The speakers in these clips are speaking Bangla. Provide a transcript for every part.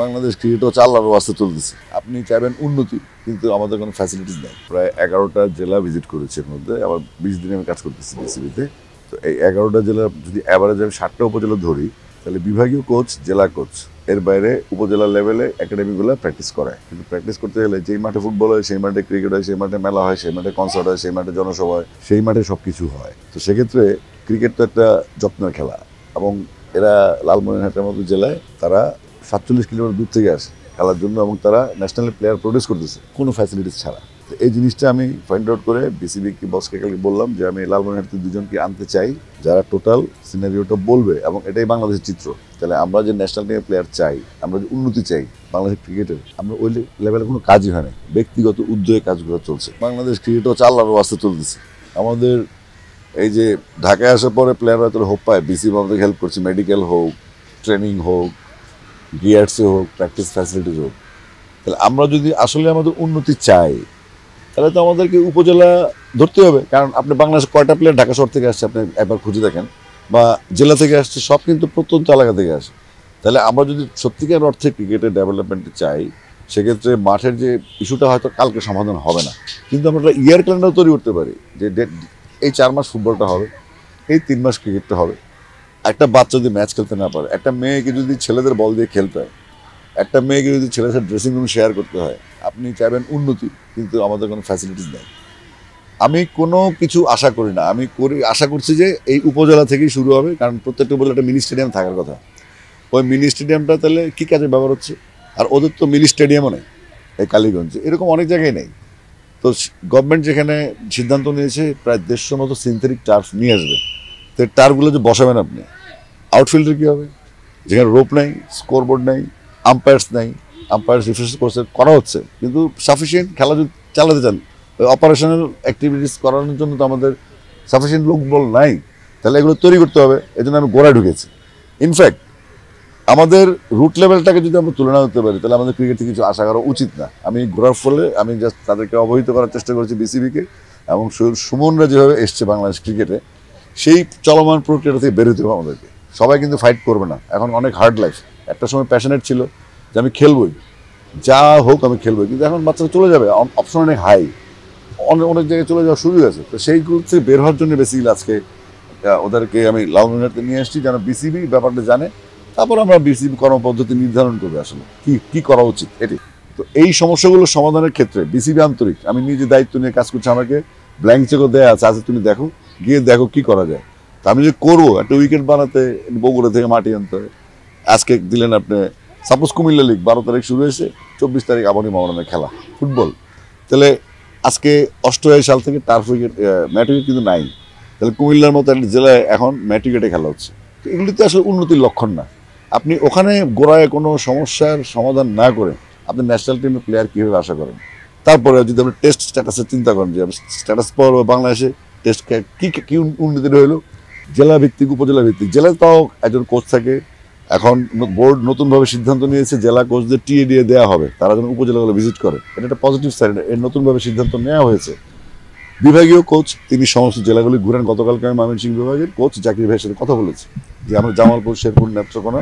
বাংলাদেশ ক্রিকেট হচ্ছে আল্লাহর ওয়াস্তে চলতেছে। আপনি চাইবেন উন্নতি, কিন্তু আমাদের কোনো ফ্যাসিলিটিস নেই। প্রায় 11টা জেলা ভিজিট করেছি, এর মধ্যে আবার 20 দিন আমি কাজ করতেছি বিসিবিতে। তো এই 11টা জেলা যদি অ্যাভারেজ আমি 7টা উপজেলা ধরি, তাহলে বিভাগীয় কোচ, জেলা কোচ, এর বাইরে উপজেলা লেভেলে একাডেমিগুলো প্র্যাকটিস করায়। কিন্তু প্র্যাকটিস করতে গেলে যেই মাঠে ফুটবল হয়, সেই মাঠে ক্রিকেট হয়, সেই মাঠে মেলা হয়, সেই মাঠে কনসার্ট হয়, সেই মাঠে জনসভা হয়, সেই মাঠে সব কিছু হয়। তো সেক্ষেত্রে ক্রিকেট তো একটা যত্নের খেলা, এবং এরা লালমনিরহাটের মতো জেলায় তারা 47 কিলোমিটার দূর থেকে আসে খেলার জন্য, এবং তারা ন্যাশনাল প্লেয়ার প্রডিউস করতেছে কোনো ফ্যাসিলিটিস ছাড়া। তো এই জিনিসটা আমি ফাইন্ড আউট করে বিসিবি কি বসকে কালকে বললাম যে আমি লালমনিরহাটে দুজনকে আনতে চাই যারা টোটাল সিনারিওটা বলবে, এবং এটাই বাংলাদেশের চিত্র। তাহলে আমরা যে ন্যাশনাল টিমের প্লেয়ার চাই, আমরা যে উন্নতি চাই বাংলাদেশ ক্রিকেটের, আমরা ওই লেভেলে কোনো কাজই হয় না, ব্যক্তিগত উদ্যোগে কাজগুলো চলছে। বাংলাদেশ ক্রিকেট হচ্ছে আল্লাহর ওয়াস্তে চলতেছে। আমাদের এই যে ঢাকায় আসার পরে প্লেয়াররা তো হোপ পায়, বিসিবি আমাদের হেল্প করছে, মেডিকেল হোক, ট্রেনিং হোক, গিয়ার্সে হোক, প্র্যাকটিস ফ্যাসিলিটিস হোক। তাহলে আমরা যদি আসলে আমাদের উন্নতি চাই, তাহলে তো আমাদেরকে উপজেলা ধরতে হবে। কারণ আপনি বাংলাদেশে কয়টা প্লেয়ার ঢাকা শহর থেকে আসছে আপনি একবার খুঁজে দেখেন, বা জেলা থেকে আসছে, সব কিন্তু প্রত্যন্ত এলাকা থেকে আসে। তাহলে আমরা যদি সত্যিকার অর্থে ক্রিকেটের ডেভেলপমেন্টে চাই, সেক্ষেত্রে মাঠের যে ইস্যুটা হয়তো কালকে সমাধান হবে না, কিন্তু আমরা একটা ইয়ার ক্যালেন্ডার তৈরি করতে পারি যে এই 4 মাস ফুটবলটা হবে, এই 3 মাস ক্রিকেটটা হবে। একটা বাচ্চা যদি ম্যাচ খেলতে না পারে, একটা মেয়েকে যদি ছেলেদের বল দিয়ে খেলতে হয়, একটা মেয়েকে যদি ছেলেদের ড্রেসিং রুম শেয়ার করতে হয়, আপনি চাইবেন উন্নতি, কিন্তু আমাদের কোনো ফ্যাসিলিটিস নেই। আমি কোনো কিছু আশা করি না, আমি আশা করছি যে এই উপজেলা থেকেই শুরু হবে, কারণ প্রত্যেকটা উপজেলা একটা মিনি স্টেডিয়াম থাকার কথা। ওই মিনি স্টেডিয়ামটা তাহলে কী কাজে ব্যবহার হচ্ছে? আর ওদের তো মিনি স্টেডিয়ামও নেই এই কালীগঞ্জে, এরকম অনেক জায়গায় নেই। তো গভর্নমেন্ট যেখানে সিদ্ধান্ত নিয়েছে প্রায় 150 মতো সিনথেটিক টার্ফ নিয়ে আসবে, তো টার্ফগুলো যে বসাবেন আপনি, আউটফিল্ডের কী হবে? যেখানে রোপ নেই, স্কোরবোর্ড নেই, আম্পায়ার্স নেই, আম্পায়ার্স রিফ্রেশ কোর্স করা হচ্ছে, কিন্তু সাফিসিয়েন্ট খেলা যদি চালাতে চান, ওই অপারেশনাল অ্যাক্টিভিটিস করানোর জন্য তো আমাদের সাফিসিয়েন্ট লোকবল নাই। তাহলে এগুলো তৈরি করতে হবে, এই জন্য আমি গোড়ায় ঢুকেছি। ইনফ্যাক্ট আমাদের রুট লেভেলটাকে যদি আমরা তুলনা করতে পারি, তাহলে আমাদের ক্রিকেট থেকে কিছু আশা করা উচিত না। আমি ঘোরার ফলে আমি জাস্ট তাদেরকে অবহিত করার চেষ্টা করেছি বিসিবিকে, এবং সুমনরা যেভাবে এসছে বাংলাদেশ ক্রিকেটে, সেই চলমান প্রক্রিয়া থেকে বেরোতে হবে আমাদেরকে। সবাই কিন্তু ফাইট করবে না, এখন অনেক হার্ড লাইফ। একটা সময় প্যাশনেট ছিল যে আমি খেলবই, যা হোক আমি খেলবই, কিন্তু এখন বাচ্চারা চলে যাবে, অপশন অনেক হাই, অনেক অনেক জায়গায় চলে যাওয়ার সুযোগ আছে। তো সেইগুলো থেকে বের হওয়ার জন্য বেসিক্যালি আজকে ওদেরকে আমি লালমনিরহাটে নিয়ে আসছি, যেন বিসিবি ব্যাপারটা জানে। তারপর আমরা বিসিবি কর্মপদ্ধতি নির্ধারণ করবে আসলে কি করা উচিত এটি। তো এই সমস্যাগুলো সমাধানের ক্ষেত্রে বিসিবি আন্তরিক। আমি নিজে দায়িত্ব নিয়ে কাজ করছি, আমাকে ব্ল্যাঙ্ক চেকও দেওয়া আছে, আজ তুমি দেখো, গিয়ে দেখো কি করা যায়। তা আমি যে করবো একটা উইকেট বানাতে বগুড়া থেকে মাটি আনতে হয়। আজকে দিলেন আপনি, সাপোজ কুমিল্লা লিগ 12 তারিখ শুরু হয়েছে, 24 তারিখ আবারই মামলানের খেলা ফুটবল। তাহলে আজকে 88 সাল থেকে টার্ফ উইকেট, ম্যাট উইকেট কিন্তু নাই। তাহলে কুমিল্লার মতো একটা জেলায় এখন ম্যাট উইকেটে খেলা হচ্ছে। তো এগুলিতে আসলে উন্নতির লক্ষণ না। আপনি ওখানে গোড়ায় কোনো সমস্যার সমাধান না করে আপনি ন্যাশনাল টিমের প্লেয়ার কীভাবে আশা করেন? তারপরে যদি আপনি টেস্ট স্ট্যাটাসের চিন্তা করেন যে স্ট্যাটাস পাওয়ার বাংলাদেশে টেস্ট কী উন্নতি হলো, জেলা ভিত্তিক, উপজেলা ভিত্তিক। জেলায় তাও একজন কোচ থাকে, এখন বোর্ড নতুনভাবে সিদ্ধান্ত নিয়েছে জেলা কোচদের টিএডিএ দেওয়া হবে, তারা যেন উপজেলাগুলো ভিজিট করে। এটা একটা পজিটিভ সাইড, এর নতুনভাবে সিদ্ধান্ত নেওয়া হয়েছে। বিভাগীয় কোচ তিনি সমস্ত জেলাগুলি ঘুরেন। গতকালকে আমি ময়মনসিংহ বিভাগের কোচ জাকির ভাইয়ের সাথে কথা বলেছি যে আমরা জামালপুর, শেরপুর, নেত্রকোনা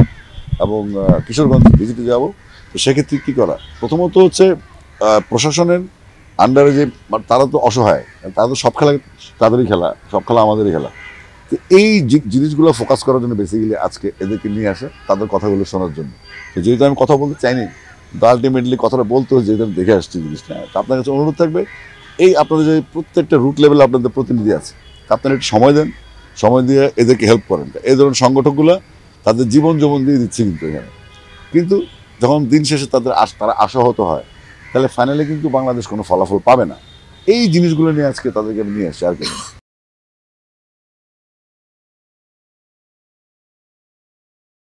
এবং কিশোরগঞ্জ ভিজিটে যাব। তো সেক্ষেত্রে কী করা? প্রথমত হচ্ছে প্রশাসনের আন্ডারে যে তারা তো অসহায়, তারা তো সব খেলা তাদেরই খেলা, সব খেলা আমাদেরই খেলা। তো এই জিনিসগুলো ফোকাস করার জন্য বেসিক্যালি আজকে এদেরকে নিয়ে আসা, তাদের কথাগুলো শোনার জন্য। তো যেহেতু আমি কথা বলতে চাইনি, তো আলটিমেটলি কথাটা বলতে হচ্ছে, যেহেতু আমি দেখে আসছি জিনিসটা। তো আপনার কাছে অনুরোধ থাকবে, এই আপনাদের যে প্রত্যেকটা রুট লেভেলে আপনাদের প্রতিনিধি আছে, আপনারা একটু সময় দেন, সময় দিয়ে এদেরকে হেল্প করেন। এই ধরনের সংগঠকগুলো তাদের জীবন দিয়ে দিচ্ছে কিন্তু এখানে, কিন্তু যখন দিন শেষে তারা আশাহত হয়, তাহলে ফাইনালি কিন্তু বাংলাদেশ কোনো ফলাফল পাবে না। এই জিনিসগুলো নিয়ে আজকে তাদেরকে আমি নিয়ে আসছি, আর কি।